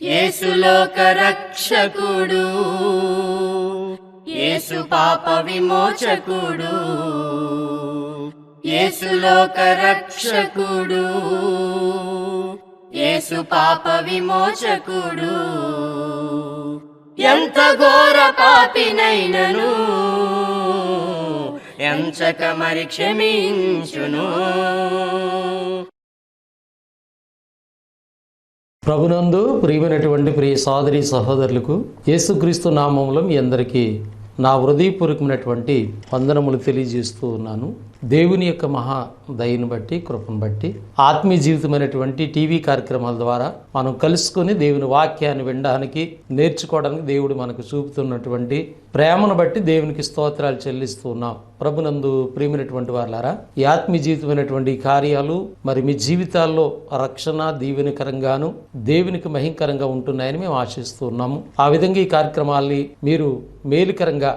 యేసు లోక రక్షకుడు, యేసు పాప విమోచకుడు, యేసు లోక రక్షకుడు, యేసు పాప విమోచకుడు. ఎంత ఘోర పాపినైనను ఎంచక మరి క్షమించును. ప్రభునందు ప్రియమైనటువంటి ప్రియ సోదరి సహోదరులకు యేసుక్రీస్తు నామములో మీ అందరికీ నా హృదయపూర్వకమైనటువంటి వందనములు తెలియజేస్తూ ఉన్నాను. దేవుని యొక్క మహా దయను బట్టి, కృపను బట్టి, ఆత్మీయ జీవితమైనటువంటి టీవీ కార్యక్రమాల ద్వారా మనం కలుసుకొని దేవుని వాక్యాన్ని వినడానికి, నేర్చుకోవడానికి దేవుడు మనకు చూపుతున్నటువంటి ప్రేమను బట్టి దేవునికి స్తోత్రాలు చెల్లిస్తూ ఉన్నాం. ప్రభునందు ప్రియమైనటువంటి వారులారా, ఈ ఆత్మీయ జీవితమైనటువంటి కార్యాలు మరి మీ జీవితాల్లో రక్షణ దీవెనకరంగాను దేవునికి మహింకరంగా ఉంటున్నాయని మేము ఆశిస్తూ ఉన్నాము. ఆ విధంగా ఈ కార్యక్రమాల్ని మీరు మేలుకరంగా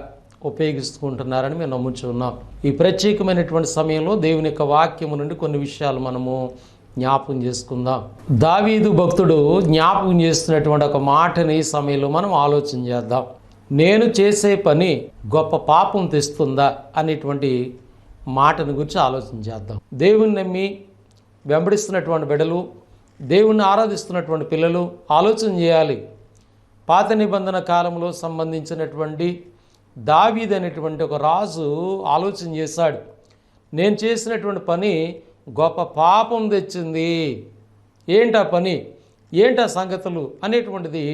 ఉపయోగిస్తూ ఉంటున్నారని మేము నమ్ముచున్నాం. ఈ ప్రత్యేకమైనటువంటి సమయంలో దేవుని యొక్క వాక్యము నుండి కొన్ని విషయాలు మనము జ్ఞాపకం చేసుకుందాం. దావీదు భక్తుడు జ్ఞాపకం చేస్తున్నటువంటి ఒక మాటని ఈ సమయంలో మనం ఆలోచన చేద్దాం. నేను చేసే పని గొప్ప పాపం తెస్తుందా అనేటువంటి మాటను గురించి ఆలోచన చేద్దాం. దేవుని నమ్మి వెంబడిస్తున్నటువంటి బిడ్డలు, దేవుణ్ణి ఆరాధిస్తున్నటువంటి పిల్లలు ఆలోచన చేయాలి. పాత నిబంధన కాలంలో సంబంధించినటువంటి దావీదు అనేటువంటి ఒక రాజు ఆలోచన చేశాడు. నేను చేసినటువంటి పని గొప్ప పాపం తెచ్చింది. ఏంటా పని, ఏంటా సంగతులు అనేటువంటిది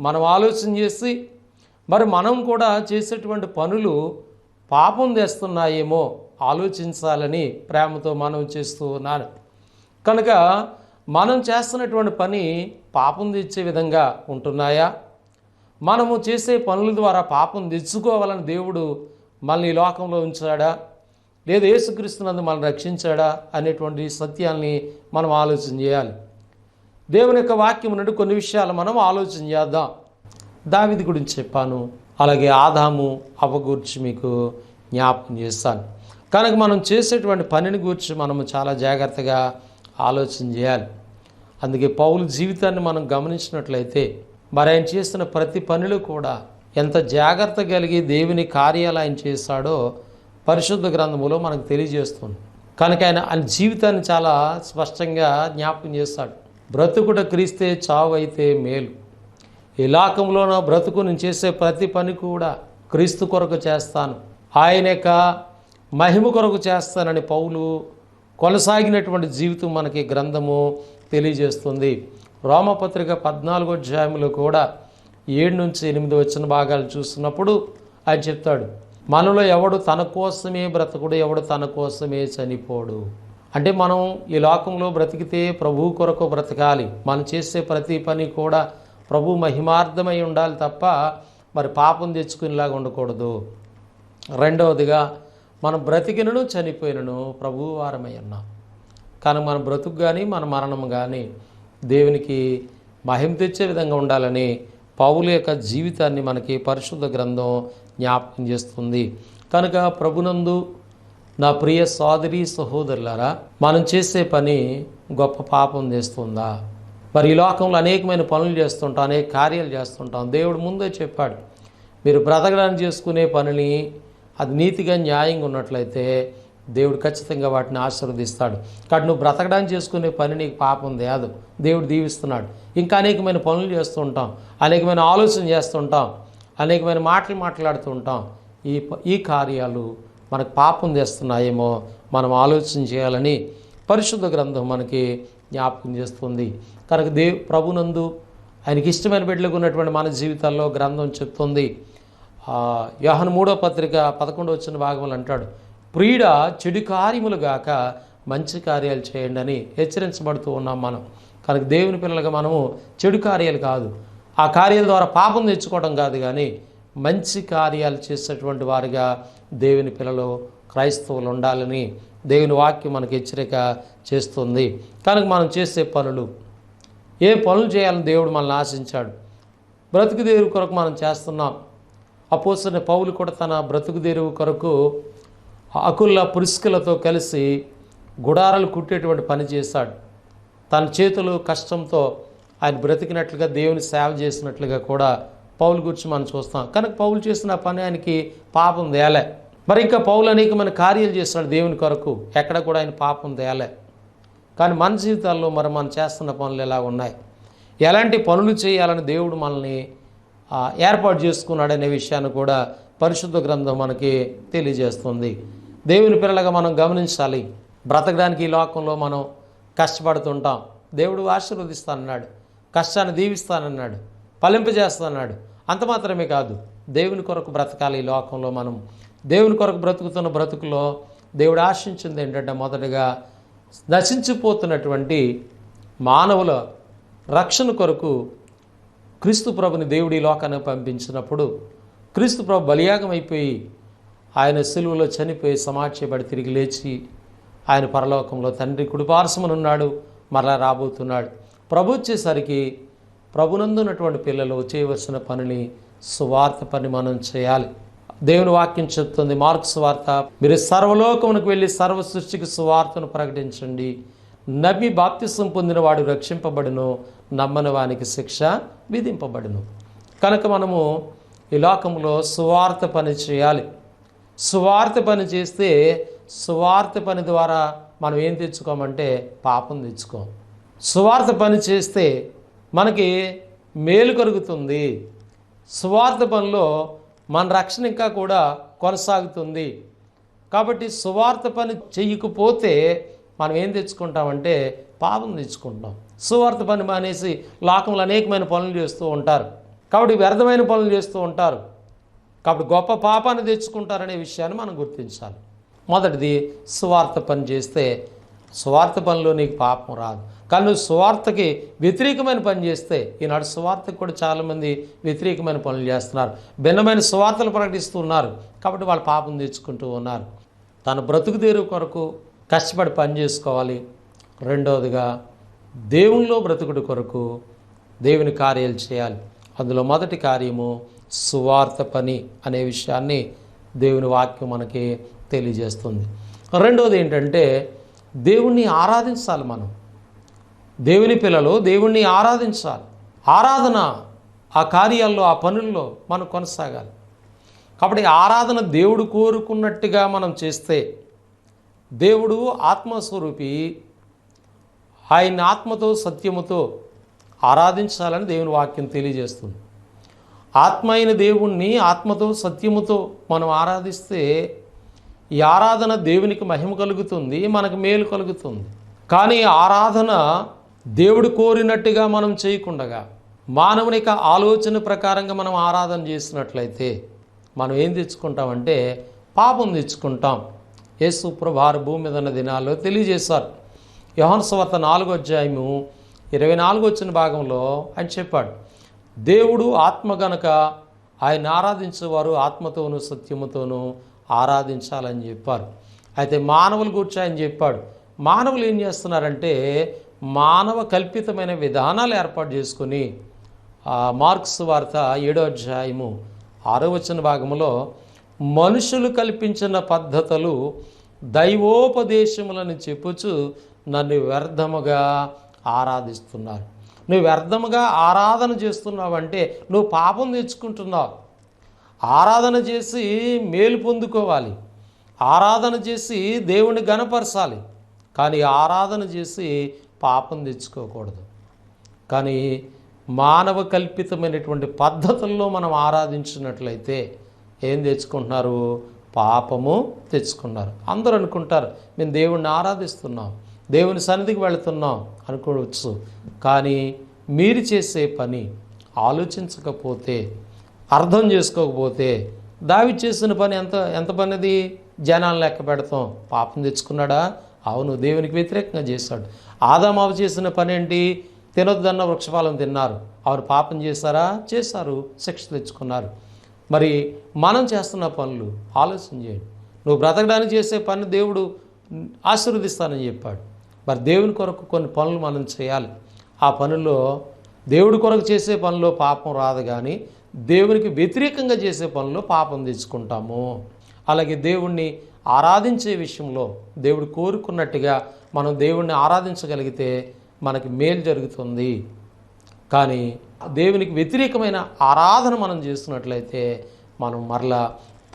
మనం ఆలోచన చేసి మరి మనం కూడా చేసేటువంటి పనులు పాపం తెస్తున్నాయేమో ఆలోచించాలని ప్రేమతో మనం చేస్తూ ఉన్నాను. కనుక మనం చేస్తున్నటువంటి పని పాపం తెచ్చే విధంగా ఉంటున్నాయా? మనము చేసే పనుల ద్వారా పాపం తెచ్చుకోవాలని దేవుడు మనల్ని ఈ లోకంలో ఉంచాడా, లేదా యేసుక్రీస్తునందు మనల్ని రక్షించాడా అనేటువంటి సత్యాల్ని మనం ఆలోచన చేయాలి. దేవుని యొక్క వాక్యం నుండి కొన్ని విషయాలు మనం ఆలోచన చేద్దాం. దావీదు గురించి చెప్పాను, అలాగే ఆదాము అవ్వ గురించి మీకు జ్ఞాపకం చేస్తాను. కనుక మనం చేసేటువంటి పనిని గురించి మనము చాలా జాగ్రత్తగా ఆలోచన చేయాలి. అందుకే పౌలు జీవితాన్ని మనం గమనించినట్లయితే మరి ఆయన చేసిన ప్రతి పనిలో కూడా ఎంత జాగ్రత్త కలిగి దేవుని కార్యాలు ఆయన చేశాడో పరిశుద్ధ గ్రంథములో మనకు తెలియజేస్తుంది. కనుక ఆయన జీవితాన్ని చాలా స్పష్టంగా జ్ఞాపకం చేస్తాడు. బ్రతుకుట క్రీస్తే, చావు అయితే మేలు. ఈ లోకంలో నా బ్రతుకు నేను చేసే ప్రతి పని కూడా క్రీస్తు కొరకు చేస్తాను, ఆయన యొక్క మహిమ కొరకు చేస్తానని పౌలు కొనసాగినటువంటి జీవితం మనకి గ్రంథము తెలియజేస్తుంది. రోమపత్రిక 14వ అధ్యాయంలో కూడా 7-8 వచ్చిన భాగాలు చూస్తున్నప్పుడు ఆయన చెప్తాడు, మనలో ఎవడు తన కోసమే బ్రతకుడు, ఎవడు తన కోసమే చనిపోడు. అంటే మనం ఈ లోకంలో బ్రతికితే ప్రభు కొరకు బ్రతకాలి. మనం చేసే ప్రతి పని కూడా ప్రభు మహిమార్థమై ఉండాలి తప్ప మరి పాపం తెచ్చుకునేలాగా ఉండకూడదు. రెండవదిగా మనం బ్రతికినను చనిపోయినను ప్రభు వారమై ఉన్నాం. కానీ మన బ్రతుకు కానీ మన మరణం కానీ దేవునికి మహిమ తెచ్చే విధంగా ఉండాలని పౌలు యొక్క జీవితాన్ని మనకి పరిశుద్ధ గ్రంథం జ్ఞాపకం చేస్తుంది. కనుక ప్రభునందు నా ప్రియ సోదరి సహోదరులారా, మనం చేసే పని గొప్ప పాపం చేస్తుందా? మరి ఈ లోకంలో అనేకమైన పనులు చేస్తుంటాం, అనేక కార్యాలు చేస్తుంటాం. దేవుడు ముందే చెప్పాడు, మీరు బ్రతకడానికి చేసుకునే పనిని అది నీతిగా న్యాయంగా ఉన్నట్లయితే దేవుడు ఖచ్చితంగా వాటిని ఆశీర్వదిస్తాడు. కాబట్టి నువ్వు బ్రతకడానికి చేసుకునే పని నీకు పాపం తేదు, దేవుడు దీవిస్తున్నాడు. ఇంకా అనేకమైన పనులు చేస్తూ ఉంటాం, అనేకమైన ఆలోచన చేస్తుంటాం, అనేకమైన మాటలు మాట్లాడుతూ ఉంటాం. ఈ కార్యాలు మనకు పాపం తెస్తున్నాయేమో మనం ఆలోచన చేయాలని పరిశుద్ధ గ్రంథం మనకి జ్ఞాపకం చేస్తుంది. కనుక ప్రభునందు ఆయనకి ఇష్టమైన బిడ్డలకు ఉన్నటువంటి మన జీవితాల్లో గ్రంథం చెప్తుంది. యోహాను 3వ పత్రిక 11వ వచ్చిన భాగంలో అంటాడు, ప్రియుడ చెడు కార్యములు గాక మంచి కార్యాలు చేయండి అని హెచ్చరించబడుతూ ఉన్నాం మనం. కనుక దేవుని పిల్లలుగా మనము చెడు కార్యాలు కాదు, ఆ కార్యాల ద్వారా పాపం తెచ్చుకోవడం కాదు, కానీ మంచి కార్యాలు చేసేటువంటి వారిగా దేవుని పిల్లలు క్రైస్తవులు ఉండాలని దేవుని వాక్యం మనకు హెచ్చరిక చేస్తుంది. కనుక మనం చేసే పనులు, ఏ పనులు చేయాలని దేవుడు మనల్ని ఆశించాడు, బ్రతుకు దేవుని కొరకు మనం చేస్తున్నాం. అపోస్తలుడైన పౌలు కూడా తన బ్రతుకు తెరువు కొరకు అకుల పురుస్కులతో కలిసి గుడారాలు కుట్టేటువంటి పని చేశాడు. తన చేతులు కష్టంతో ఆయన బ్రతికినట్లుగా దేవుని సేవ చేసినట్లుగా కూడా పౌలు గురించి మనం చూస్తాం. కనుక పౌలు చేసిన పని ఆయనకి పాపం తేలే. మరి ఇంకా పౌలు అనేకమైన కార్యాలు చేస్తున్నాడు దేవుని కొరకు, ఎక్కడ కూడా ఆయన పాపం తేలే. కానీ మన జీవితాల్లో మరి మనం చేస్తున్న పనులు ఎలా ఉన్నాయి, ఎలాంటి పనులు చేయాలని దేవుడు మనల్ని ఏర్పాటు చేసుకున్నాడనే విషయాన్ని కూడా పరిశుద్ధ గ్రంథం మనకి తెలియజేస్తుంది. దేవుని పిల్లలుగా మనం గమనించాలి. బ్రతకడానికి ఈ లోకంలో మనం కష్టపడుతుంటాం. దేవుడు ఆశీర్వదిస్తానన్నాడు, కష్టాన్ని దీవిస్తానన్నాడు, ఫలింపజేస్తానన్నాడు. అంత మాత్రమే కాదు, దేవుని కొరకు బ్రతకాలి. ఈ లోకంలో మనం దేవుని కొరకు బ్రతుకుతున్న బ్రతుకులో దేవుడు ఆశించింది ఏంటంటే, మొదటగా నశించిపోతున్నటువంటి మానవుల రక్షణ కొరకు క్రీస్తు ప్రభుని దేవుడు ఈ లోకానికి పంపించినప్పుడు, క్రీస్తు ప్రభు బలియాగం అయిపోయి ఆయన సిలువలో చనిపోయి సమాక్షపడి తిరిగి లేచి ఆయన పరలోకంలో తండ్రి కుడిపార్శ్వమునున్నాడు, మరలా రాబోతున్నాడు. ప్రభు వచ్చేసరికి ప్రభునందున్నటువంటి పిల్లలు చేయవలసిన పనిని, సువార్త పని మనం చేయాలి. దేవుని వాక్యం చెప్తుంది, మార్కు సువార్త, మీరు సర్వలోకమునకు వెళ్ళి సర్వ సృష్టికి సువార్తను ప్రకటించండి. నమ్మి బాప్తిసం పొందిన వాడు రక్షింపబడును, నమ్మని వానికి శిక్ష విధింపబడును. కనుక మనము ఈ లోకంలో సువార్త పని చేయాలి. సువార్త పని చేస్తే, సువార్త పని ద్వారా మనం ఏం తెచ్చుకోమంటే పాపం తెచ్చుకోం. సువార్త పని చేస్తే మనకి మేలు కలుగుతుంది. సువార్త పనిలో మన రక్షణ ఇంకా కూడా కొనసాగుతుంది. కాబట్టి సువార్త పని చెయ్యకపోతే మనం ఏం తెచ్చుకుంటామంటే పాపం తెచ్చుకుంటాం. సువార్త పని మానేసి లోకంలో అనేకమైన పనులు చేస్తూ ఉంటారు. కాబట్టి వ్యర్థమైన పనులు చేస్తూ ఉంటారు. కాబట్టి గొప్ప పాపాన్ని తెచ్చుకుంటారనే విషయాన్ని మనం గుర్తించాలి. మొదటిది, సువార్త పని చేస్తే సువార్త పనిలో నీకు పాపం రాదు. కానీ నువ్వు సువార్తకి వ్యతిరేకమైన పని చేస్తే, ఈనాడు సువార్తకు కూడా చాలామంది వ్యతిరేకమైన పనులు చేస్తున్నారు, భిన్నమైన సువార్తలు ప్రకటిస్తూ ఉన్నారు. కాబట్టి వాళ్ళు పాపం తెచ్చుకుంటూ ఉన్నారు. తన బ్రతుకు తెరువు కొరకు కష్టపడి పని చేసుకోవాలి. రెండవదిగా, దేవునిలో బ్రతుకుడు కొరకు దేవుని కార్యాలు చేయాలి. అందులో మొదటి కార్యము సువార్త పని అనే విషయాన్ని దేవుని వాక్యం మనకి తెలియజేస్తుంది. రెండవది ఏంటంటే, దేవుణ్ణి ఆరాధించాలి. మనం దేవుని పిల్లలు దేవుణ్ణి ఆరాధించాలి. ఆరాధన, ఆ కార్యాల్లో, ఆ పనుల్లో మనం కొనసాగాలి. కాబట్టి ఆరాధన దేవుడు కోరుకున్నట్టుగా మనం చేస్తే, దేవుడు ఆత్మస్వరూపి, ఆయన ఆత్మతో సత్యముతో ఆరాధించాలని దేవుని వాక్యం తెలియజేస్తుంది. ఆత్మ అయిన దేవుణ్ణి ఆత్మతో సత్యముతో మనం ఆరాధిస్తే ఈ ఆరాధన దేవునికి మహిమ కలుగుతుంది, మనకు మేలు కలుగుతుంది. కానీ ఆరాధన దేవుడు కోరినట్టుగా మనం చేయకుండగా, మానవుని యొక్క ఆలోచన ప్రకారంగా మనం ఆరాధన చేసినట్లయితే మనం ఏం తెచ్చుకుంటామంటే పాపం తెచ్చుకుంటాం. యేసు ప్రభువారు భూమి మీద ఉన్న దినాల్లో తెలియజేశారు. యోహాను సువార్త 4:24 భాగంలో ఆయన చెప్పాడు, దేవుడు ఆత్మ గనక ఆయన ఆరాధించేవారు ఆత్మతోనూ సత్యముతోనూ ఆరాధించాలని చెప్పారు. అయితే మానవుల గురించి ఆయన చెప్పాడు. మానవులు ఏం చేస్తున్నారంటే మానవ కల్పితమైన విధానాలు ఏర్పాటు చేసుకొని, మార్క్స్ వార్త 7:6 భాగంలో మనుషులు కల్పించిన పద్ధతులు దైవోపదేశములని చెప్పుచు నన్ను వ్యర్థముగా ఆరాధిస్తున్నారు. నువ్వు వ్యర్థముగా ఆరాధన చేస్తున్నావంటే నువ్వు పాపం తెచ్చుకుంటున్నావు. ఆరాధన చేసి మేలు పొందుకోవాలి, ఆరాధన చేసి దేవుని ఘనపరచాలి, కానీ ఆరాధన చేసి పాపం తెచ్చుకోకూడదు. కానీ మానవ కల్పితమైనటువంటి పద్ధతుల్లో మనం ఆరాధించినట్లయితే ఏం తెచ్చుకుంటున్నారు? పాపము తెచ్చుకున్నారు. అందరూ అనుకుంటారు మేము దేవుణ్ణి ఆరాధిస్తున్నాం, దేవుని సన్నిధికి వెళుతున్నాం అనుకోవచ్చు. కానీ మీరు చేసే పని ఆలోచించకపోతే, అర్థం చేసుకోకపోతే, దావీదు చేసిన పని ఎంత పనిది? జనాలను లెక్క పెడతాం. పాపం తెచ్చుకున్నాడా? అవును, దేవునికి వ్యతిరేకంగా చేశాడు. ఆదాము అవ్వ చేసిన పని ఏంటి? తినొద్దన్న వృక్షఫలం తిన్నారు. వారు పాపం చేశారా? చేశారు, శిక్ష తెచ్చుకున్నారు. మరి మనం చేస్తున్న పనులు ఆలోచన చేయండి. నువ్వు బ్రతకడానికి చేసే పని దేవుడు ఆశీర్వదిస్తానని చెప్పాడు. మరి దేవుని కొరకు కొన్ని పనులు మనం చేయాలి. ఆ పనుల్లో దేవుడి కొరకు చేసే పనిలో పాపం రాదు, కానీ దేవునికి వ్యతిరేకంగా చేసే పనుల్లో పాపం తెచ్చుకుంటాము. అలాగే దేవుణ్ణి ఆరాధించే విషయంలో దేవుడు కోరుకున్నట్టుగా మనం దేవుణ్ణి ఆరాధించగలిగితే మనకి మేలు జరుగుతుంది. కానీ దేవునికి వ్యతిరేకమైన ఆరాధన మనం చేస్తున్నట్లయితే మనం మరలా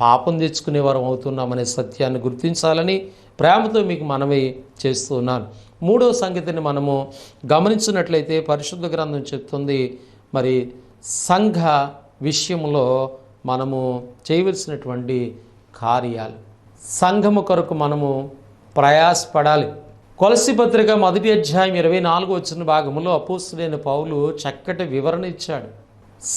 పాపం తెచ్చుకునే వారం అవుతున్నామనే సత్యాన్ని గుర్తించాలని ప్రేమతో మీకు మనవి చేస్తూ ఉన్నాను. మూడవ సంగతిని మనము గమనించినట్లయితే పరిశుద్ధ గ్రంథం చెప్తుంది, మరి సంఘ విషయంలో మనము చేయవలసినటువంటి కార్యాలు, సంఘము కొరకు మనము ప్రయాసపడాలి. కొలస్సీ పత్రిక 1వ అధ్యాయం 24వ వచన భాగంలో అపోస్తలుడైన పౌలు చక్కటి వివరణ ఇచ్చాడు.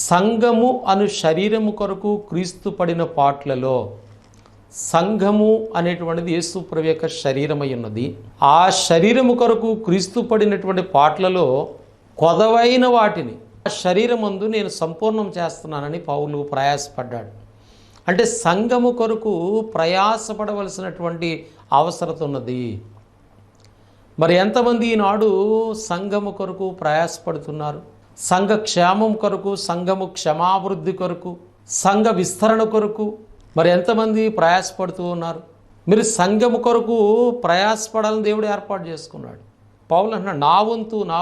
సంఘము అను శరీరము కొరకు క్రీస్తు పడిన పాట్లలో, సంఘము అనేటువంటిది యేసు ప్రభు యొక్క శరీరమై ఉన్నది. ఆ శరీరము కొరకు క్రీస్తు పడినటువంటి పాట్లలో కొదవైన వాటిని ఆ శరీరమందు నేను సంపూర్ణం చేస్తున్నానని పౌలు ప్రయాసపడ్డాడు. అంటే సంఘము కొరకు ప్రయాసపడవలసినటువంటి అవసరత ఉన్నది. మరి ఎంతమంది ఈనాడు సంఘము కొరకు ప్రయాసపడుతున్నారు? సంఘ క్షేమం కొరకు, సంఘము క్షమాభివృద్ధి కొరకు, సంఘ విస్తరణ కొరకు మరి ఎంతమంది ప్రయాసపడుతూ ఉన్నారు? మీరు సంఘము కొరకు ప్రయాసపడాలని దేవుడు ఏర్పాటు చేసుకున్నాడు. పౌలు అంటున్నాడు నా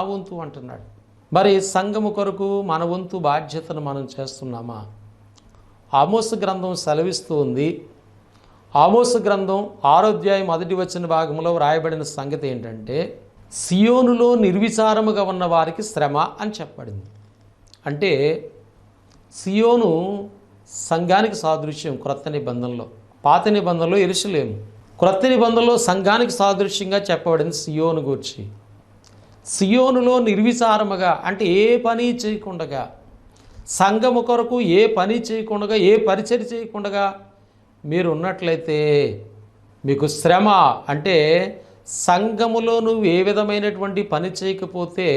వంతు అంటున్నాడు. మరి సంఘము కొరకు మన వంతు బాధ్యతను మనం చేస్తున్నామా? ఆమోసు గ్రంథం సెలవిస్తూ ఉంది. ఆమోసు గ్రంథం 6వ అధ్యాయం 1వ వచన భాగంలో వ్రాయబడిన సంగతి ఏంటంటే, సియోనులో నిర్విచారముగా ఉన్న వారికి శ్రమ అని చెప్పబడింది. అంటే సియోను సంఘానికి సాదృశ్యం క్రొత్త నిబంధనలో. పాత నిబంధనలో యెరూషలేము, క్రొత్త నిబంధనలో సంఘానికి సాదృశ్యంగా చెప్పబడింది సియోను గూర్చి. సియోనులో నిర్విచారముగా అంటే ఏ పని చేయకుండగా, సంఘము కొరకు ఏ పని చేయకుండా, ఏ పరిచర్య చేయకుండా మీరు ఉన్నట్లయితే మీకు శ్రమ. అంటే సంఘములో నువ్వు ఏ విధమైనటువంటి పని చేయకపోతే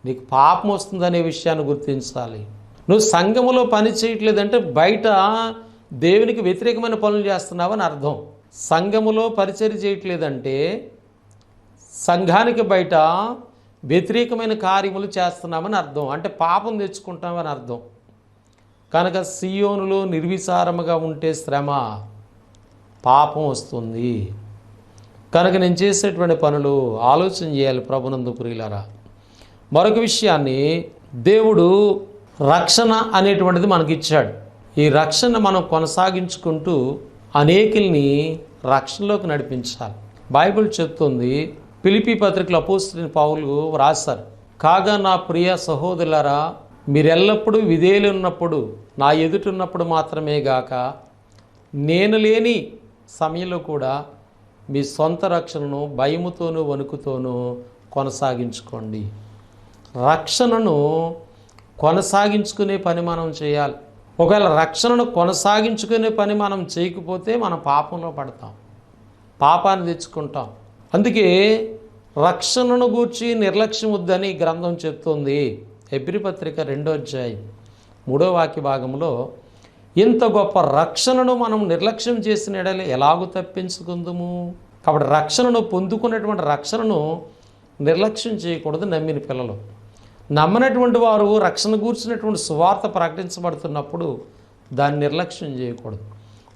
నీకు పాపం వస్తుందనే విషయాన్ని గుర్తించాలి. నువ్వు సంఘములో పని చేయట్లేదంటే బయట దేవునికి వ్యతిరేకమైన పనులు చేస్తున్నావని అర్థం. సంఘములో పరిచర్య చేయట్లేదంటే సంఘానికి బయట వ్యతిరేకమైన కార్యములు చేస్తున్నామని అర్థం. అంటే పాపం తెచ్చుకుంటామని అర్థం. కనుక సియోనులో నిర్విచారముగా ఉంటే శ్రమ, పాపం వస్తుంది. కనుక నేను చేసేటువంటి పనులు ఆలోచన చేయాలి ప్రభునందు ప్రియులారా. మరొక విషయాన్ని, దేవుడు రక్షణ అనేటువంటిది మనకి ఇచ్చాడు. ఈ రక్షణ మనం కొనసాగించుకుంటూ అనేకుల్ని రక్షణలోకి నడిపించాలి. బైబిల్ చెప్తుంది, ఫిలిప్పీ పత్రికలో అపోస్తలుడైన పౌలు రాశారు, కాగా నా ప్రియ సహోదరులారా, మీరెల్లప్పుడూ విధేయులున్నప్పుడు, నా ఎదుటున్నప్పుడు మాత్రమే గాక నేను లేని సమయంలో కూడా మీ సొంత రక్షణను భయముతోనూ వణుకుతోనూ కొనసాగించుకోండి. రక్షణను కొనసాగించుకునే పని మనం చేయాలి. ఒకవేళ రక్షణను కొనసాగించుకునే పని మనం చేయకపోతే మనం పాపంలో పడతాం, పాపాన్ని తెచ్చుకుంటాం. అందుకే రక్షణను గూర్చి నిర్లక్ష్యం వద్దని గ్రంథం చెప్తుంది. హెబ్రీ పత్రిక 2వ అధ్యాయం 3వ వాక్య భాగంలో, ఇంత గొప్ప రక్షణను మనం నిర్లక్ష్యం చేసిన ఎడల ఎలాగూ తప్పించుకుందుము. కాబట్టి రక్షణను పొందుకున్నటువంటి రక్షణను నిర్లక్ష్యం చేయకూడదు. నమ్మిన పిల్లలు, నమ్మనటువంటి వారు రక్షణ గూర్చినటువంటి సువార్త ప్రకటించబడుతున్నప్పుడు దాన్ని నిర్లక్ష్యం చేయకూడదు.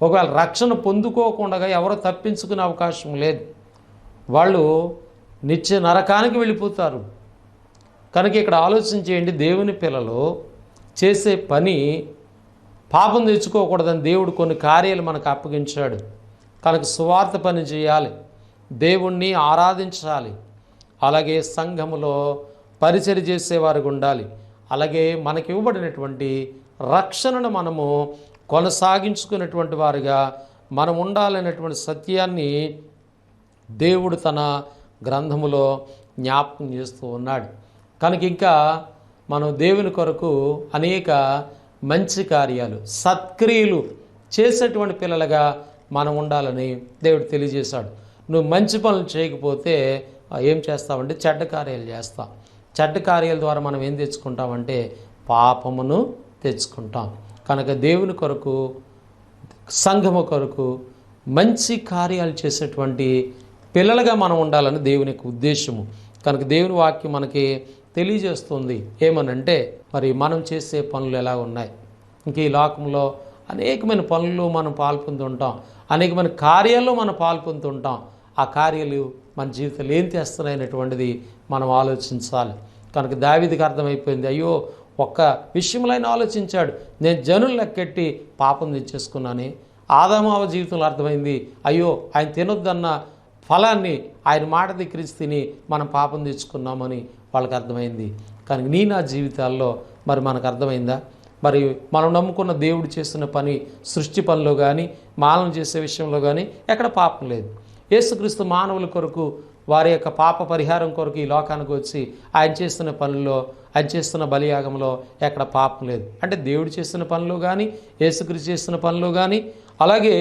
ఒకవేళ రక్షణ పొందుకోకుండా ఎవరో తప్పించుకునే అవకాశం లేదు. వాళ్ళు నిత్య నరకానికి వెళ్ళిపోతారు. కనుక ఇక్కడ ఆలోచన చేయండి, దేవుని పిల్లలు చేసే పని పాపం తెచ్చుకోకూడదని దేవుడు కొన్ని కార్యాలు మనకు అప్పగించాడు. కనుక సువార్త పని చేయాలి, దేవుణ్ణి ఆరాధించాలి, అలాగే సంఘములో పరిచర్య చేసేవారికి ఉండాలి. అలాగే మనకి ఇవ్వబడినటువంటి రక్షణను మనము కొనసాగించుకునేటువంటి వారిగా మనం ఉండాలనేటువంటి సత్యాన్ని దేవుడు తన గ్రంథములో జ్ఞాపకం చేస్తూ ఉన్నాడు. కనుక ఇంకా మనం దేవుని కొరకు అనేక మంచి కార్యాలు, సత్క్రియలు చేసేటువంటి పిల్లలుగా మనం ఉండాలని దేవుడు తెలియజేశాడు. నువ్వు మంచి పనులు చేయకపోతే ఏం చేస్తావంటే చెడ్డ కార్యాలు చేస్తాం. చెడ్డ కార్యాల ద్వారా మనం ఏం తెచ్చుకుంటామంటే పాపమును తెచ్చుకుంటాం. కనుక దేవుని కొరకు, సంఘము కొరకు మంచి కార్యాలు చేసేటువంటి పిల్లలుగా మనం ఉండాలని దేవుని యొక్క ఉద్దేశము. కనుక దేవుని వాక్యం మనకి తెలియజేస్తుంది. ఏమనంటే మరి మనం చేసే పనులు ఎలా ఉన్నాయి. ఇంక ఈ లోకంలో అనేకమైన పనులు మనం పాల్పొందుంటాం, అనేకమైన కార్యాల్లో మనం పాల్పొందుతుంటాం. ఆ కార్యాలు మన జీవితంలో ఏం తెస్తున్నాయనేటువంటిది మనం ఆలోచించాలి. కనుక దావీదుకి అర్థమైపోయింది, అయ్యో ఒక్క విషయంలో ఆయన ఆలోచించాడు, నేను జనులు లెక్కెట్టి పాపం తెచ్చేసుకున్నానే. ఆదామావ జీవితంలో అర్థమైంది, అయ్యో ఆయన తినొద్దన్న ఫలాన్ని ఆయన మాట ధిక్కరించి తిని మనం పాపం తెచ్చుకున్నామని వాళ్ళకి అర్థమైంది. కానీ నా జీవితాల్లో మరి మనకు అర్థమైందా? మరి మనం నమ్ముకున్న దేవుడు చేస్తున్న పని, సృష్టి పనిలో కానీ మానవం చేసే విషయంలో కానీ ఎక్కడ పాపం లేదు. యేసుక్రీస్తు మానవుల కొరకు, వారి యొక్క పాప పరిహారం కొరకు ఈ లోకానికి వచ్చి ఆయన చేస్తున్న పనుల్లో, ఆయన చేస్తున్న బలియాగంలో ఎక్కడ పాపం లేదు. అంటే దేవుడు చేస్తున్న పనిలో కానీ, యేసుక్రీస్తు చేస్తున్న పనిలో కానీ, అలాగే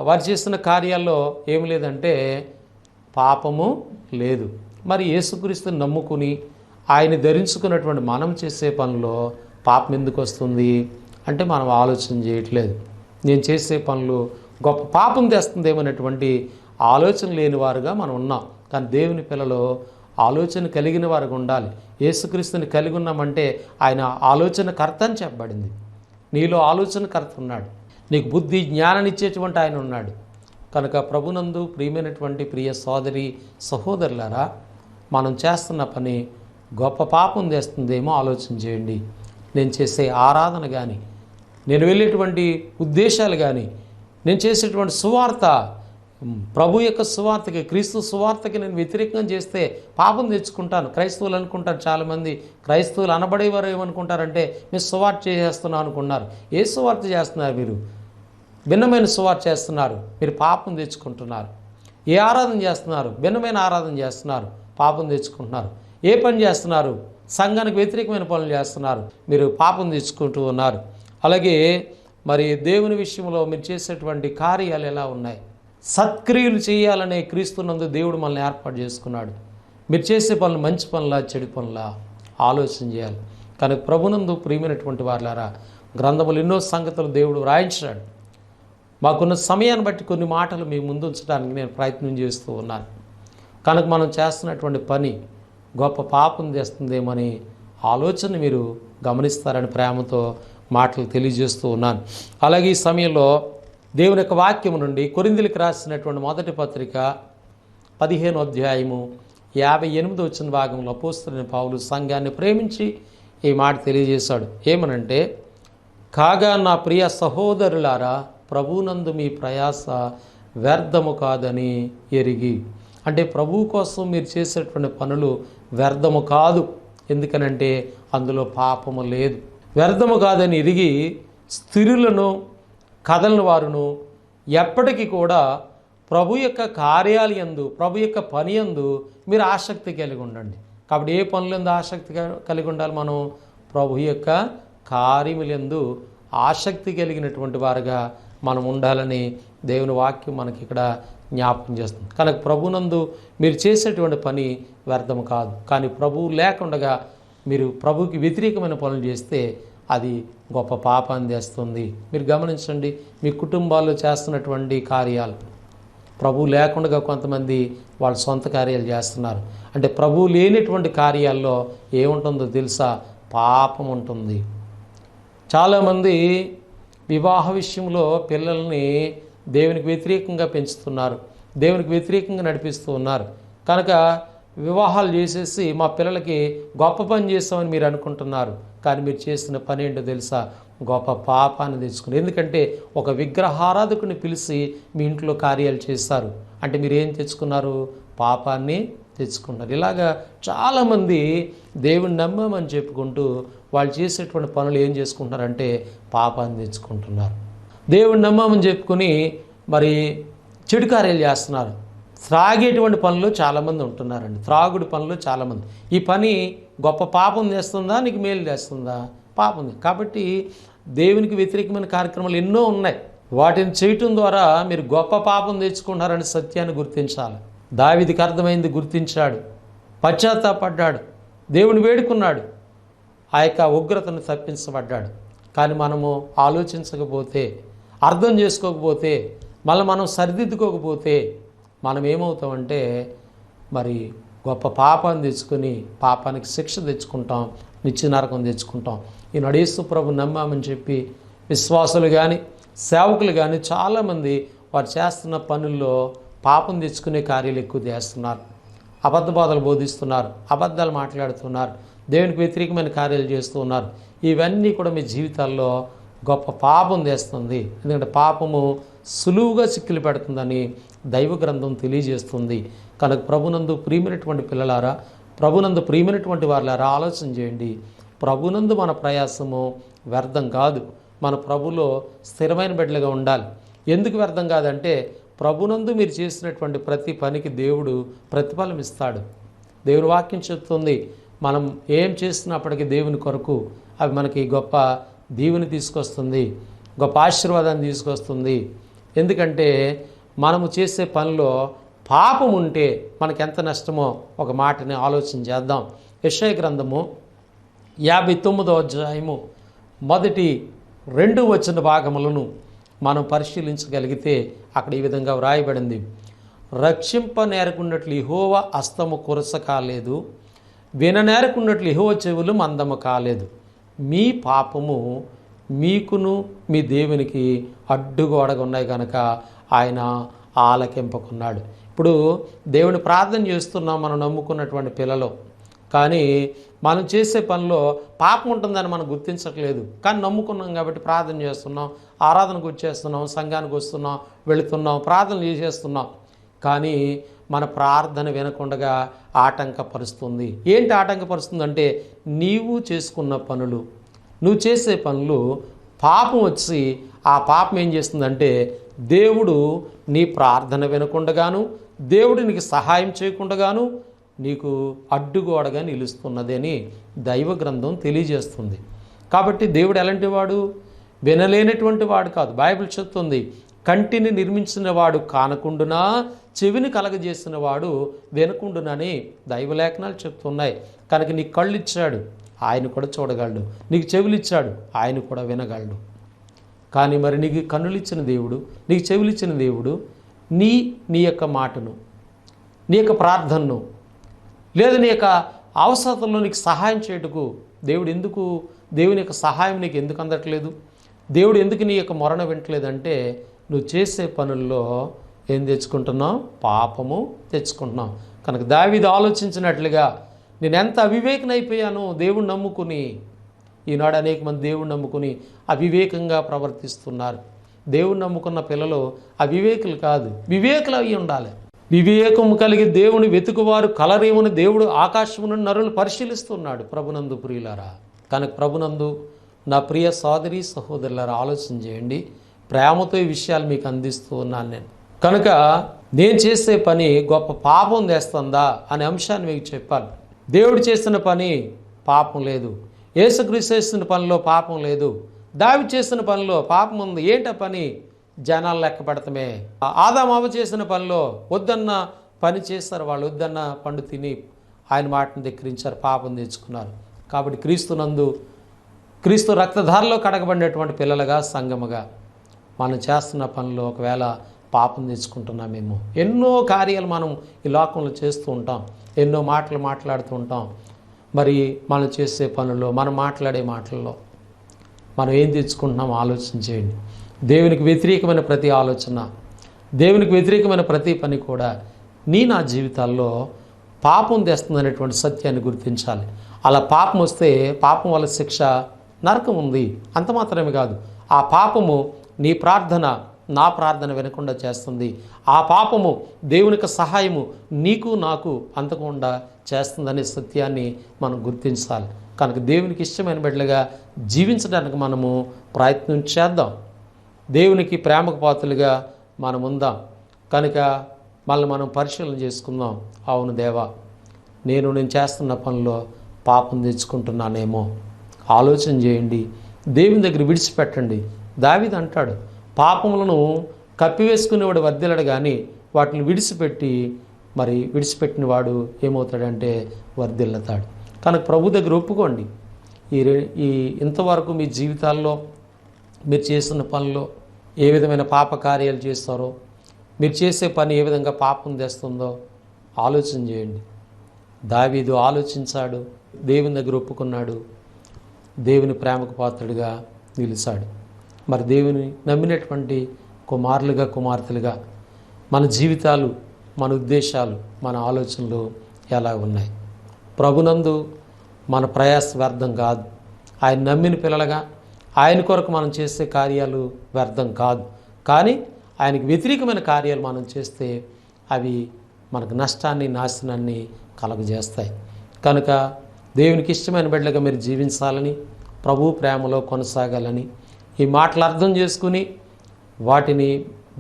వారు చేస్తున్న కార్యాల్లో ఏమి లేదంటే పాపము లేదు. మరి యేసుక్రీస్తుని నమ్ముకుని ఆయన ధరించుకున్నటువంటి మనం చేసే పనిలో పాపం ఎందుకు వస్తుంది అంటే మనం ఆలోచన చేయట్లేదు. నేను చేసే పనులు గొప్ప పాపం తెస్తుందేమనేటువంటి ఆలోచన లేని వారుగా మనం ఉన్నాం. కానీ దేవుని పిల్లలు ఆలోచన కలిగిన వారుగా ఉండాలి. యేసుక్రీస్తుని కలిగి ఉన్నామంటే ఆయన ఆలోచనకర్త అని చెప్పబడింది. నీలో ఆలోచనకర్త ఉన్నాడు, నీకు బుద్ధి జ్ఞానాన్ని ఇచ్చేటువంటి ఆయన ఉన్నాడు. కనుక ప్రభునందు ప్రియమైనటువంటి ప్రియ సోదరి సహోదరులారా, మనం చేస్తున్న పని గొప్ప పాపం తెస్తుందేమో ఆలోచన చేయండి. నేను చేసే ఆరాధన కానీ, నేను వెళ్ళేటువంటి ఉద్దేశాలు కానీ, నేను చేసేటువంటి సువార్త, ప్రభు యొక్క సువార్తకి, క్రీస్తు సువార్తకి నేను వ్యతిరేకంగా చేస్తే పాపం తెచ్చుకుంటాను. క్రైస్తవులు అనుకుంటారు, చాలామంది క్రైస్తవులు అనబడేవారు ఏమనుకుంటారంటే మీరు సువార్త చేసేస్తున్నాం అనుకున్నారు. ఏ సువార్త చేస్తున్నారు? మీరు భిన్నమైన సువార్త చేస్తున్నారు, మీరు పాపం తెచ్చుకుంటున్నారు. ఏ ఆరాధన చేస్తున్నారు? భిన్నమైన ఆరాధన చేస్తున్నారు, పాపం తెచ్చుకుంటున్నారు. ఏ పని చేస్తున్నారు? సంఘానికి వ్యతిరేకమైన పనులు చేస్తున్నారు, మీరు పాపం తెచ్చుకుంటూ ఉన్నారు. అలాగే మరి దేవుని విషయంలో మీరు చేసేటువంటి కార్యాలు ఎలా ఉన్నాయి? సత్క్రియలు చేయాలనే క్రీస్తునందు దేవుడు మనల్ని ఏర్పాటు చేసుకున్నాడు. మీరు చేసే పనులు మంచి పనులా, చెడు పనులా ఆలోచన చేయాలి. కనుక ప్రభునందు ప్రియమైనటువంటి వారులారా, గ్రంథములు ఎన్నో సంగతులు దేవుడు వ్రాయించాడు. మాకున్న సమయాన్ని బట్టి కొన్ని మాటలు మీ ముందు ఉంచడానికి నేను ప్రయత్నం చేస్తూ ఉన్నాను. కనుక మనం చేస్తున్నటువంటి పని గొప్ప పాపం తెస్తుందేమని ఆలోచన మీరు గమనిస్తారని ప్రేమతో మాటలు తెలియజేస్తూ ఉన్నాను. అలాగే ఈ సమయంలో దేవుని యొక్క వాక్యము నుండి కొరింథీయులకు రాసినటువంటి మొదటి పత్రిక 15వ అధ్యాయము 58వ భాగంలో అపోస్తలుడైన పౌలు సంఘాన్ని ప్రేమించి ఈ మాట తెలియజేశాడు. ఏమనంటే, కాగా నా ప్రియ సహోదరులారా, ప్రభువునందు మీ ప్రయాస వ్యర్థము కాదని ఎరిగి. అంటే ప్రభువు కోసం మీరు చేసేటువంటి పనులు వ్యర్థము కాదు. ఎందుకనంటే అందులో పాపము లేదు. వ్యర్థము కాదని ఎరిగి స్థిరులను కదలని వారును ఎప్పటికీ కూడా ప్రభు యొక్క కార్యాలయందు, ప్రభు యొక్క పని యందు మీరు ఆసక్తి కలిగి ఉండండి. కాబట్టి ఏ పనులందు ఆసక్తి కలిగి ఉండాలి? మనం ప్రభు యొక్క కార్యములందు ఆసక్తి కలిగినటువంటి వారుగా మనం ఉండాలని దేవుని వాక్యం మనకి ఇక్కడ జ్ఞాపకం చేస్తుంది. కనుక ప్రభునందు మీరు చేసేటువంటి పని వ్యర్థం కాదు. కానీ ప్రభువు లేకుండా మీరు ప్రభువుకి వ్యతిరేకమైన పనులు చేస్తే అది గొప్ప పాపాన్ని తెస్తుంది. మీరు గమనించండి, మీ కుటుంబాల్లో చేస్తున్నటువంటి కార్యాలు, ప్రభువు లేకుండా కొంతమంది వాళ్ళ సొంత కార్యాలు చేస్తున్నారు. అంటే ప్రభువు లేనటువంటి కార్యాల్లో ఏముంటుందో తెలుసా? పాపం ఉంటుంది. చాలామంది వివాహ విషయంలో పిల్లల్ని దేవునికి వ్యతిరేకంగా పెంచుతున్నారు, దేవునికి వ్యతిరేకంగా నడిపిస్తూ ఉన్నారు. కనుక వివాహాలు చేసేసి మా పిల్లలకి గొప్ప పని చేస్తామని మీరు అనుకుంటున్నారు. కానీ మీరు చేసిన పని ఏంటో తెలుసా? గొప్ప పాపాన్ని తెచ్చుకుని. ఎందుకంటే ఒక విగ్రహారాధకుని పిలిచి మీ ఇంట్లో కార్యాలు చేస్తారు అంటే మీరు ఏం తెచ్చుకున్నారు? పాపాన్ని తెచ్చుకున్నారు. ఇలాగా చాలామంది దేవుని నమ్మమని చెప్పుకుంటూ వాళ్ళు చేసేటువంటి పనులు ఏం చేసుకుంటున్నారంటే పాపాన్ని తెచ్చుకుంటున్నారు. దేవుని నమ్మమని చెప్పుకొని మరి చెడు కార్యాలు చేస్తున్నారు. త్రాగేటువంటి పనులు చాలామంది ఉంటున్నారండి, త్రాగుడు పనులు చాలామంది. ఈ పని గొప్ప పాపం చేస్తుందా, నీకు మేలు చేస్తుందా? పాపం. కాబట్టి దేవునికి వ్యతిరేకమైన కార్యక్రమాలు ఎన్నో ఉన్నాయి. వాటిని చేయటం ద్వారా మీరు గొప్ప పాపం తెచ్చుకుంటున్నారని సత్యాన్ని గుర్తించాలి. దావీదుకి అర్థమైంది, గుర్తించాడు, పశ్చాత్తాపడ్డాడు, దేవుని వేడుకున్నాడు, ఆ యొక్క ఉగ్రతను తప్పించబడ్డాడు. కానీ మనము ఆలోచించకపోతే, అర్థం చేసుకోకపోతే, మళ్ళీ మనం సరిదిద్దుకోకపోతే మనం ఏమవుతామంటే మరి గొప్ప పాపాన్ని తెచ్చుకొని పాపానికి శిక్ష తెచ్చుకుంటాం, నిత్య నరకం తెచ్చుకుంటాం. ఈనాడు యేసు ప్రభు నమ్మామని చెప్పి విశ్వాసులు కానీ సేవకులు కానీ చాలామంది వారు చేస్తున్న పనుల్లో పాపం తెచ్చుకునే కార్యాలు ఎక్కువ చేస్తున్నారు. అబద్ధ బోధలు బోధిస్తున్నారు, అబద్ధాలు మాట్లాడుతున్నారు, దేవునికి వ్యతిరేకమైన కార్యాలు చేస్తూ ఉన్నారు. ఇవన్నీ కూడా మీ జీవితాల్లో గొప్ప పాపం తెస్తుంది. ఎందుకంటే పాపము సులువుగా చిక్కులు పెడుతుందని దైవ గ్రంథం తెలియజేస్తుంది. కనుక ప్రభునందు ప్రియమైనటువంటి పిల్లలారా, ప్రభునందు ప్రియమైనటువంటి వారులారా, ఆలోచన చేయండి. ప్రభునందు మన ప్రయాసము వ్యర్థం కాదు. మన ప్రభులో స్థిరమైన బిడ్డలుగా ఉండాలి. ఎందుకు వ్యర్థం కాదంటే ప్రభునందు మీరు చేసినటువంటి ప్రతి పనికి దేవుడు ప్రతిఫలం ఇస్తాడు. దేవుని వాక్యం చెప్తుంది, మనం ఏం చేస్తున్నప్పటికీ దేవుని కొరకు అవి మనకి గొప్ప దీవెని తీసుకొస్తుంది, గొప్ప ఆశీర్వాదాన్ని తీసుకొస్తుంది. ఎందుకంటే మనము చేసే పనిలో పాపం ఉంటే మనకి ఎంత నష్టమో ఒక మాటని ఆలోచన చేద్దాం. యెషయా గ్రంథము 59వ అధ్యాయము మొదటి 2 వచన భాగములను మనం పరిశీలించగలిగితే అక్కడ ఈ విధంగా వ్రాయబడింది. రక్షింప నేరకున్నట్లు యెహోవా హస్తము కురస కాలేదు, విననేరకున్నట్లు యెహోవా చెవులు మందము కాలేదు. మీ పాపము మీకును మీ దేవునికి అడ్డుగోడగా ఉన్నాయి కనుక ఆయన ఆలకింపకున్నాడు. ఇప్పుడు దేవుని ప్రార్థన చేస్తున్నాం మనం నమ్ముకున్నటువంటి పిల్లలు, కానీ మనం చేసే పనిలో పాపం ఉంటుందని మనం గుర్తించట్లేదు. కానీ నమ్ముకున్నాం కాబట్టి ప్రార్థన చేస్తున్నాం, ఆరాధనకు వచ్చేస్తున్నాం, సంఘానికి వస్తున్నాం, వెళుతున్నాం, ప్రార్థనలు చేసేస్తున్నాం. కానీ మన ప్రార్థన వినకుండా ఆటంకపరుస్తుంది. ఏంటి ఆటంకపరుస్తుందంటే నీవు చేసుకున్న పనులు, నువ్వు చేసే పనులు పాపం వచ్చి ఆ పాపం ఏం చేస్తుందంటే దేవుడు నీ ప్రార్థన వినకుండగాను, దేవుడు నీకు సహాయం చేయకుండగాను నీకు అడ్డుగోడగా నిలుస్తున్నది అని దైవ గ్రంథం తెలియజేస్తుంది. కాబట్టి దేవుడు ఎలాంటి వాడు? వినలేనటువంటి వాడు కాదు. బైబిల్ చెప్తుంది, కంటిని నిర్మించిన వాడు కానకుండునా, చెవిని కలగజేసిన వాడు వినకుండునని దైవలేఖనాలు చెప్తున్నాయి. కనుక నీకు కళ్ళు ఇచ్చాడు, ఆయన కూడా చూడగలడు. నీకు చెవులు ఇచ్చాడు, ఆయన కూడా వినగలడు. కానీ మరి నీకు కన్నులు ఇచ్చిన దేవుడు, నీకు చెవులు ఇచ్చిన దేవుడు నీ యొక్క మాటను, నీ యొక్క ప్రార్థనను, లేదా నీ యొక్క అవసరంలో నీకు సహాయం చేయటకు దేవుని యొక్క సహాయం నీకు ఎందుకు అందట్లేదు? దేవుడు ఎందుకు నీ యొక్క మొరణ వింటలేదంటే నువ్వు చేసే పనుల్లో ఏం తెచ్చుకుంటున్నావు? పాపము తెచ్చుకుంటున్నావు. కనుక దావీదు ఆలోచించినట్లుగా నేను ఎంత అవివేకనైపోయాను దేవుణ్ణి నమ్ముకుని. ఈనాడు అనేక మంది దేవుణ్ణి నమ్ముకుని అవివేకంగా ప్రవర్తిస్తున్నారు. దేవుణ్ణి నమ్ముకున్న పిల్లలు అవివేకులు కాదు, వివేకులు అయి ఉండాలి. వివేకము కలిగి దేవుని వెతుకువారు కలరేమని దేవుడు ఆకాశమును నరులు పరిశీలిస్తున్నాడు. ప్రభునందు ప్రియులారా, కనుక ప్రభునందు నా ప్రియ సోదరి సహోదరులారా, ఆలోచన చేయండి. ప్రేమతో ఈ విషయాలు మీకు అందిస్తూ ఉన్నాను నేను. కనుక నేను చేసే పని గొప్ప పాపం తెస్తుందా అనే అంశాన్ని మీకు చెప్పాలి. దేవుడు చేసిన పని పాపం లేదు, యేసుక్రీస్తు చేసిన పనిలో పాపం లేదు, దావీదు చేసిన పనిలో పాపం ఉంది. ఏంట పని? జనాలు లెక్క పెడతామే. ఆదాము అవ్వ చేసిన పనిలో వద్దన్న పని చేస్తారు వాళ్ళు, వద్దన్న పండు తిని ఆయన మాటను ధిక్కరించారు, పాపం తెచ్చుకున్నారు. కాబట్టి క్రీస్తు రక్తధారలో కడగబడినటువంటి పిల్లలుగా, సంఘముగా మనం చేస్తున్న పనిలో ఒకవేళ పాపం తెచ్చుకుంటున్నామేమో. ఎన్నో కార్యాలు మనం ఈ లోకంలో చేస్తూ ఉంటాం, ఎన్నో మాటలు మాట్లాడుతూ ఉంటాం. మరి మనం చేసే పనుల్లో, మనం మాట్లాడే మాటల్లో మనం ఏం తెచ్చుకుంటున్నామో ఆలోచన చేయండి. దేవునికి వ్యతిరేకమైన ప్రతి ఆలోచన, దేవునికి వ్యతిరేకమైన ప్రతి పని కూడా నా జీవితాల్లో పాపం తెస్తుందనేటువంటి సత్యాన్ని గుర్తించాలి. అలా పాపం వస్తే పాపం వల్ల శిక్ష నరకం ఉంది. అంత మాత్రమే కాదు, ఆ పాపము నీ ప్రార్థన నా ప్రార్థన వినకుండా చేస్తుంది. ఆ పాపము దేవునికి సహాయము నీకు నాకు అందకుండా చేస్తుందనే సత్యాన్ని మనం గుర్తించాలి. కనుక దేవునికి ఇష్టమైన బిడ్డలుగా జీవించడానికి మనము ప్రయత్నం చేద్దాం. దేవునికి ప్రేమకు పాత్రలుగా మనం ఉందాం. కనుక మళ్ళీ మనం పరిశీలన చేసుకుందాం. అవును దేవా, నేను చేస్తున్న పనిలో పాపం తెచ్చుకుంటున్నానేమో. ఆలోచన చేయండి, దేవుని దగ్గర విడిచిపెట్టండి. దావీదు అంటాడు, పాపములను కప్పివేసుకునేవాడు వర్ధిల్లడు, కానీ వాటిని విడిచిపెట్టిన వాడు ఏమవుతాడంటే వర్ధిల్లుతాడు. కనుక ప్రభు దగ్గర ఒప్పుకోండి. ఈ ఇంతవరకు మీ జీవితాల్లో మీరు చేస్తున్న పనిలో ఏ విధమైన పాప కార్యాలు చేస్తారో, మీరు చేసే పని ఏ విధంగా పాపం తెస్తుందో ఆలోచన చేయండి. దావీదు ఆలోచించాడు, దేవుని దగ్గర ఒప్పుకున్నాడు, దేవుని ప్రేమకు పాత్రుడిగా నిలిచాడు. మరి దేవుని నమ్మినటువంటి కుమారులుగా, కుమార్తెలుగా మన జీవితాలు, మన ఉద్దేశాలు, మన ఆలోచనలు ఎలా ఉన్నాయి? ప్రభునందు మన ప్రయాస వ్యర్థం కాదు. ఆయన నమ్మిన పిల్లలుగా ఆయన కొరకు మనం చేసే కార్యాలు వ్యర్థం కాదు. కానీ ఆయనకు వ్యతిరేకమైన కార్యాలు మనం చేస్తే అవి మనకు నష్టాన్ని, నాశనాన్ని కలుగజేస్తాయి. కనుక దేవునికి ఇష్టమైన బిడ్డలుగా మీరు జీవించాలని, ప్రభు ప్రేమలో కొనసాగాలని ఈ మాటలు అర్థం చేసుకుని వాటిని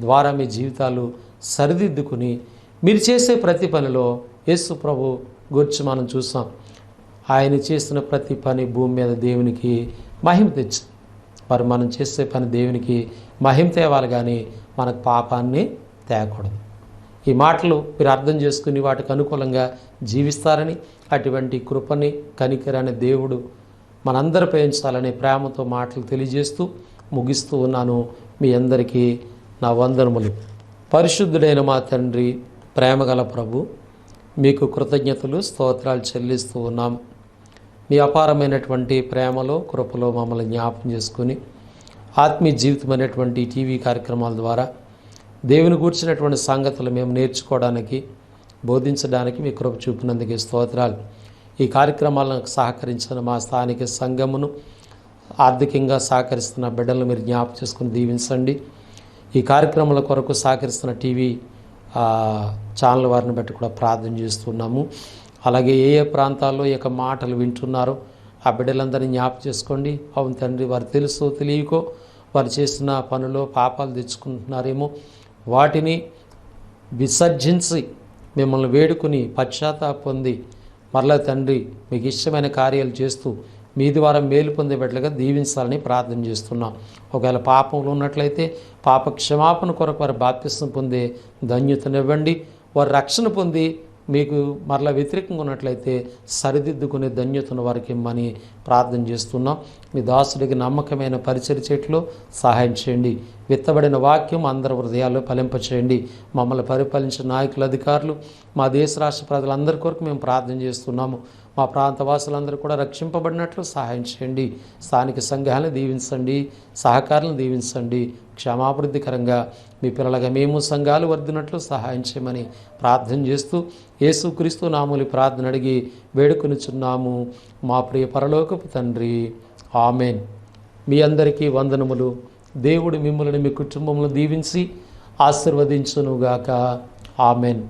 ద్వారా మీ జీవితాలు సరిదిద్దుకుని మీరు చేసే ప్రతి పనిలో యేసు ప్రభు గురించి మనం చూసాం. ఆయన చేసిన ప్రతి పని భూమి మీద దేవునికి మహిమ తెచ్చు. మరి మనం చేసే పని దేవునికి మహిమ తేవాలి, కానీ మనకు పాపాన్ని తేకూడదు. ఈ మాటలు మీరు అర్థం చేసుకుని వాటికి అనుకూలంగా జీవిస్తారని, అటువంటి కృపని, కనికరాన్ని దేవుడు మనందరిపై ఉంచాలని ప్రేమతో మాటలు తెలియజేస్తూ ముగిస్తూ ఉన్నాను. మీ అందరికీ నా వందనములు. పరిశుద్ధుడైన మా తండ్రి, ప్రేమగల ప్రభు, మీకు కృతజ్ఞతలు, స్తోత్రాలు చెల్లిస్తూ ఉన్నాం. మీ అపారమైనటువంటి ప్రేమలో, కృపలో మమ్మల్ని జ్ఞాపకం చేసుకుని ఆత్మీయ జీవితం అనేటువంటి టీవీ కార్యక్రమాల ద్వారా దేవుని గూర్చినటువంటి సంగతులు మేము నేర్చుకోవడానికి, బోధించడానికి మీ కృప చూపినందుకు స్తోత్రాలు. ఈ కార్యక్రమాలకు సహకరించిన మా స్థానిక సంఘమును, ఆర్థికంగా సహకరిస్తున్న బిడ్డలను మీరు జ్ఞాపకం చేసుకుని దీవించండి. ఈ కార్యక్రమాల కొరకు సహకరిస్తున్న టీవీ ఛానల్ వారిని బట్టి కూడా ప్రార్థన చేస్తున్నాము. అలాగే ఏ ఏ ప్రాంతాల్లో ఈ యొక్క మాటలు వింటున్నారో ఆ బిడ్డలందరినీ జ్ఞాపకం చేసుకోండి. అవును తండ్రి, వారు తెలుసో తెలియకో వారు చేసిన పనులో పాపాలు తెచ్చుకుంటున్నారేమో, వాటిని విసర్జించి మిమ్మల్ని వేడుకుని పశ్చాత్తాపం పొంది మరలా తండ్రి మీకు ఇష్టమైన కార్యాలు చేస్తూ మీ ద్వారా మేలు పొందే బిడ్డలుగా దీవించాలని ప్రార్థన చేస్తున్నాం. ఒకవేళ పాపంలో ఉన్నట్లయితే పాప క్షమాపణ కొరకు వారు బాప్తిస్మం పొందే ధన్యతనివ్వండి. వారు రక్షణ పొంది మీకు మరలా వ్యతిరేకంగా ఉన్నట్లయితే సరిదిద్దుకునే ధన్యతను వారికి ఇమ్మని ప్రార్థన చేస్తున్నాం. మీ దాసుడికి నమ్మకమైన పరిచర్య చేయట్లో సహాయం చేయండి. విత్తబడిన వాక్యం అందరి హృదయాల్లో ఫలింపచేయండి. మమ్మల్ని పరిపాలించిన నాయకులు, అధికారులు, మా దేశ రాష్ట్ర ప్రజలందరి కొరకు మేము ప్రార్థన చేస్తున్నాము. మా ప్రాంత వాసులందరూ కూడా రక్షింపబడినట్లు సహాయం చేయండి. స్థానిక సంఘాలను దీవించండి, సహకారాలను దీవించండి. క్షమాభివృద్ధికరంగా మీ పిల్లలుగా మేము సంఘాలు వర్ధినట్లు సహాయం చేయమని ప్రార్థన చేస్తూ యేసుక్రీస్తు నామములో ప్రార్థన అడిగి వేడుకొనుచున్నాము మా ప్రియ పరలోకపు తండ్రి, ఆమెన్. మీ అందరికీ వందనములు. దేవుడు మిమ్మల్ని, మీ కుటుంబములను దీవించి ఆశీర్వదించునుగాక. ఆమెన్.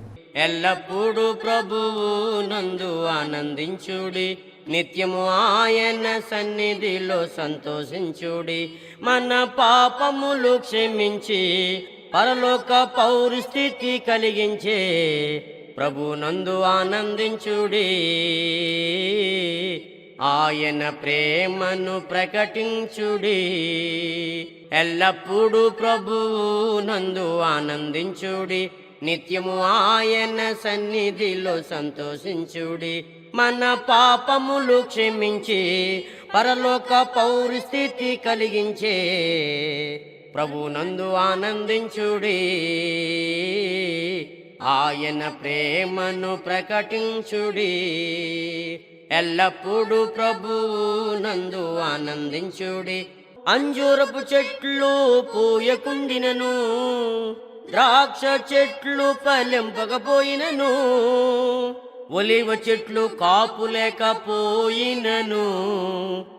ఎల్లప్పుడూ ప్రభువు నందు ఆనందించుడి, నిత్యము ఆయన సన్నిధిలో సంతోషించుడి. మన పాపములు క్షమించి పరలోక పౌరస్థితి కలిగించే ప్రభు నందు ఆనందించుడి. ఆయన ప్రేమను ప్రకటించుడి. ఎల్లప్పుడూ ప్రభువు నందు ఆనందించుడి, నిత్యము ఆయన సన్నిధిలో సంతోషించుడి. మన పాపములు క్షమించి పరలోక పౌరస్థితి కలిగించే ప్రభునందు ఆనందించుడి. ఆయన ప్రేమను ప్రకటించుడి. ఎల్లప్పుడూ ప్రభునందు ఆనందించుడి. అంజూరపు చెట్లు పూయకుండినను, ద్రాక్ష చెట్లు ఫలింపకపోయినను, ఒలివ చెట్లు కాపు లేకపోయినను,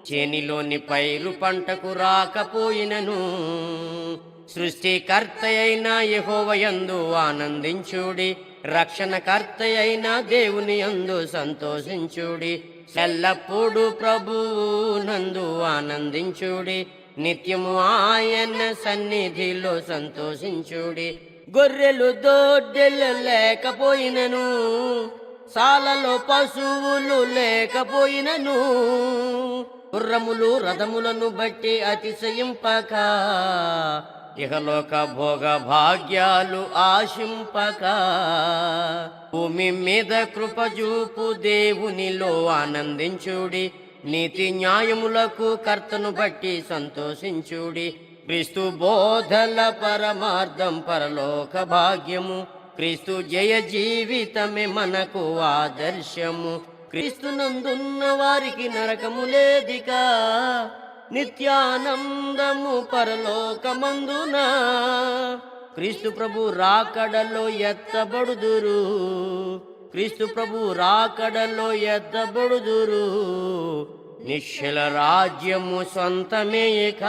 చేనిలోని పైరు పంటకు రాకపోయినను, సృష్టికర్త అయిన యెహోవా యందు ఆనందించుడి. రక్షణకర్త అయిన దేవుని యందు సంతోషించుడి. ఎల్లప్పుడూ ప్రభువు నందు ఆనందించుడి, నిత్యము ఆయన సన్నిధిలో సంతోషించుడి. గొర్రెలు దొడ్డెలు లేకపోయినను, సాలలో పశువులు లేకపోయినను, గుర్రములు రథములను బట్టి అతిశయింపక, ఇహలోక భోగ భాగ్యాలు ఆశింపక, భూమి మీద కృపజూపు దేవునిలో ఆనందించుడి. నీతి న్యాయములకు కర్తను బట్టి సంతోషించుడి. క్రీస్తు బోధల పరమార్థం పరలోక భాగ్యము, క్రీస్తు జయ జీవితమే మనకు ఆదర్శము. క్రీస్తునందున్న వారికి నరకము లేదిక, నిత్యానందము పరలోకమందున. క్రీస్తు ప్రభు రాకడలో ఎత్తబడుదురు, క్రీస్తు ప్రభు రాకడలో ఎత్తబడుదురు. నిశ్చల రాజ్యము సొంతమే ఇక